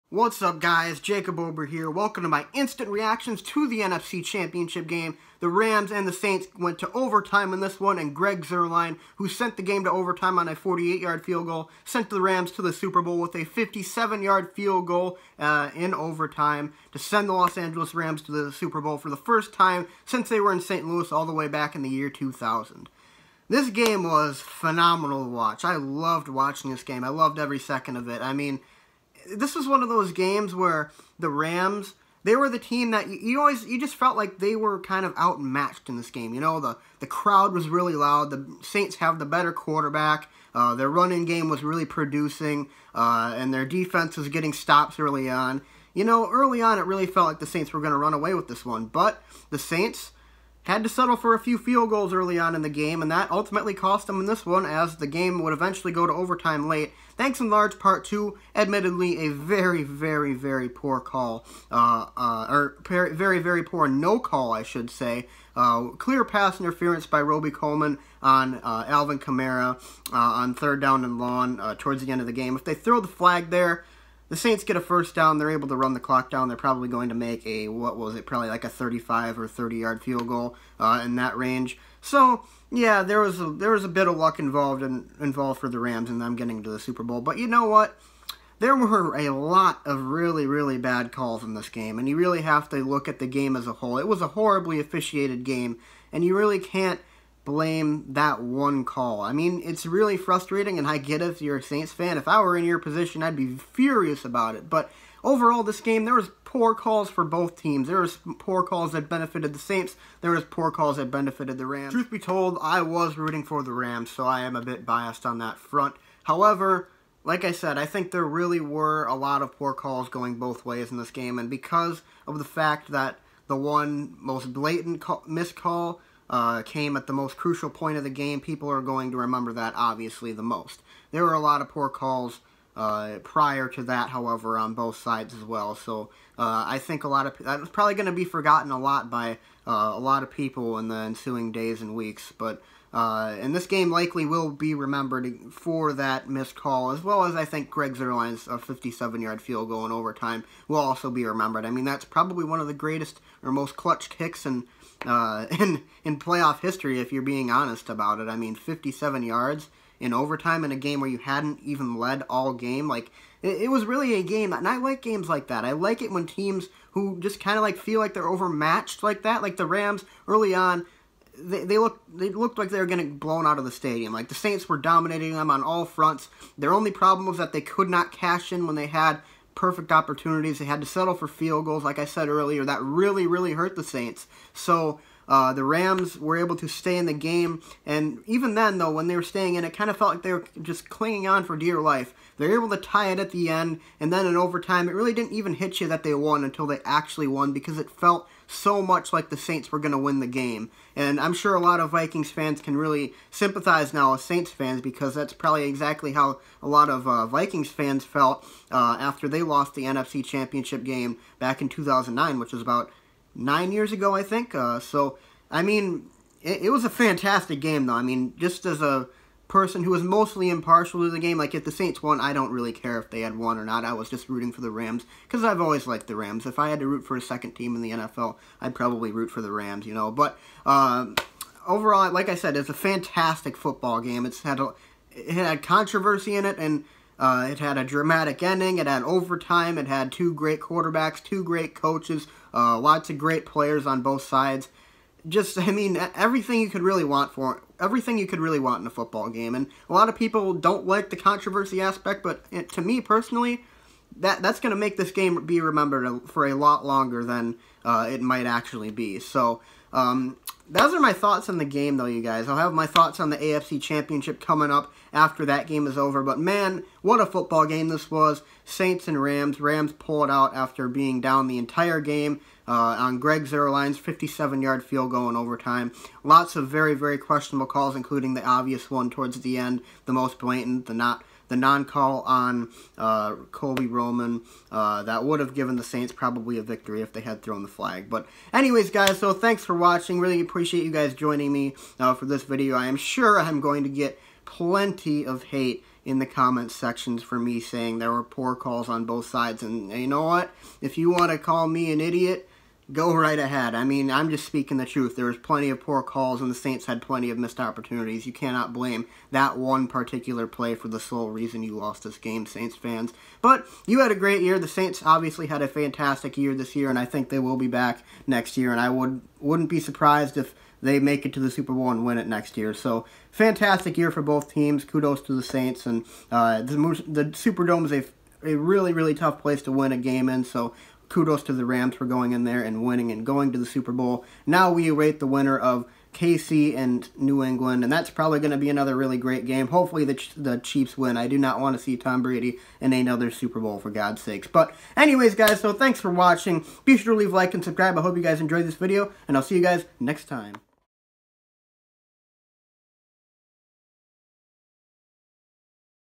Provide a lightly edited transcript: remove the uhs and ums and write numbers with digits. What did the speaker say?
What's up, guys? Jacob Ober here. Welcome to my instant reactions to the NFC Championship game. The Rams and the Saints went to overtime in this one, and Greg Zuerlein, who sent the game to overtime on a 48-yard field goal, sent the Rams to the Super Bowl with a 57-yard field goal in overtime to send the Los Angeles Rams to the Super Bowl for the first time since they were in St. Louis all the way back in the year 2000. This game was phenomenal to watch. I loved watching this game. I loved every second of it. I mean, this was one of those games where the Rams, they were the team that you just felt like they were kind of outmatched in this game. You know, the crowd was really loud. The Saints have the better quarterback. Their running game was really producing, and their defense was getting stops early on. You know, early on it really felt like the Saints were going to run away with this one, but the Saints had to settle for a few field goals early on in the game, and that ultimately cost them in this one, as the game would eventually go to overtime late, thanks in large part to, admittedly, a very, very, very poor call, or very, very poor no call, I should say. Clear pass interference by Roby Coleman on Alvin Kamara on third down and long towards the end of the game. If they throw the flag there, the Saints get a first down. They're able to run the clock down. They're probably going to make a, probably like a 35 or 30-yard field goal in that range. So, yeah, there was a bit of luck involved for the Rams and them getting to the Super Bowl. But you know what? There were a lot of really, really bad calls in this game, and you really have to look at the game as a whole. It was a horribly officiated game, and you really can't blame that one call. I mean, it's really frustrating, and I get it if you're a Saints fan. If I were in your position, I'd be furious about it. But overall, this game, there was poor calls for both teams. There was poor calls that benefited the Saints. There was poor calls that benefited the Rams. Truth be told, I was rooting for the Rams, so I am a bit biased on that front. However, like I said, I think there really were a lot of poor calls going both ways in this game, and because of the fact that the one most blatant missed call came at the most crucial point of the game, people are going to remember that, obviously, the most. There were a lot of poor calls prior to that, however, on both sides as well. So I think that was probably going to be forgotten a lot by a lot of people in the ensuing days and weeks. But and this game likely will be remembered for that missed call, as well as I think Greg Zuerlein's 57-yard field goal in overtime will also be remembered. I mean, that's probably one of the greatest or most clutch kicks in playoff history, if you're being honest about it. I mean, 57 yards in overtime in a game where you hadn't even led all game. Like, it was really a game, and I like games like that. I like it when teams who just kind of like feel like they're overmatched like that, like the Rams early on. They looked like they were getting blown out of the stadium. Like, the Saints were dominating them on all fronts. Their only problem was that they could not cash in when they had perfect opportunities. They had to settle for field goals, like I said earlier. That really, really hurt the Saints. So the Rams were able to stay in the game, and even then, though, when they were staying in, it kind of felt like they were just clinging on for dear life. They were able to tie it at the end, and then in overtime, it really didn't even hit you that they won until they actually won, because it felt so much like the Saints were going to win the game. And I'm sure a lot of Vikings fans can really sympathize now with Saints fans, because that's probably exactly how a lot of Vikings fans felt after they lost the NFC Championship game back in 2009, which was about 9 years ago, I think. So, I mean, it was a fantastic game, though. I mean, just as a person who was mostly impartial to the game, like, if the Saints won, I don't really care if they had won or not. I was just rooting for the Rams, because I've always liked the Rams. If I had to root for a second team in the NFL, I'd probably root for the Rams, you know. But overall, like I said, it's a fantastic football game. It had controversy in it, and it had a dramatic ending. It had overtime. It had two great quarterbacks, two great coaches, lots of great players on both sides. Just, I mean, everything you could really want in a football game. And a lot of people don't like the controversy aspect, but to me personally, that's going to make this game be remembered for a lot longer than it might actually be. So, those are my thoughts on the game, though, you guys. I'll have my thoughts on the AFC Championship coming up after that game is over. But, man, what a football game this was. Saints and Rams. Rams pull it out after being down the entire game on Greg Zuerlein's 57-yard field goal in overtime. Lots of very, very questionable calls, including the obvious one towards the end, the most blatant, the non-call on Colby Roman. That would have given the Saints probably a victory if they had thrown the flag. But anyways, guys, so thanks for watching. Really appreciate you guys joining me for this video. I am sure I'm going to get plenty of hate in the comment sections for me saying there were poor calls on both sides. And you know what? If you want to call me an idiot, go right ahead. I mean, I'm just speaking the truth. There was plenty of poor calls, and the Saints had plenty of missed opportunities. You cannot blame that one particular play for the sole reason you lost this game, Saints fans. But you had a great year. The Saints obviously had a fantastic year this year, and I think they will be back next year, and I wouldn't be surprised if they make it to the Super Bowl and win it next year. So, fantastic year for both teams. Kudos to the Saints, and the Superdome is a really, really tough place to win a game in, so kudos to the Rams for going in there and winning and going to the Super Bowl. Now we await the winner of KC and New England, and that's probably going to be another really great game. Hopefully the Chiefs win. I do not want to see Tom Brady in another Super Bowl, for God's sakes. But anyways, guys, so thanks for watching. Be sure to leave a like and subscribe. I hope you guys enjoyed this video, and I'll see you guys next time.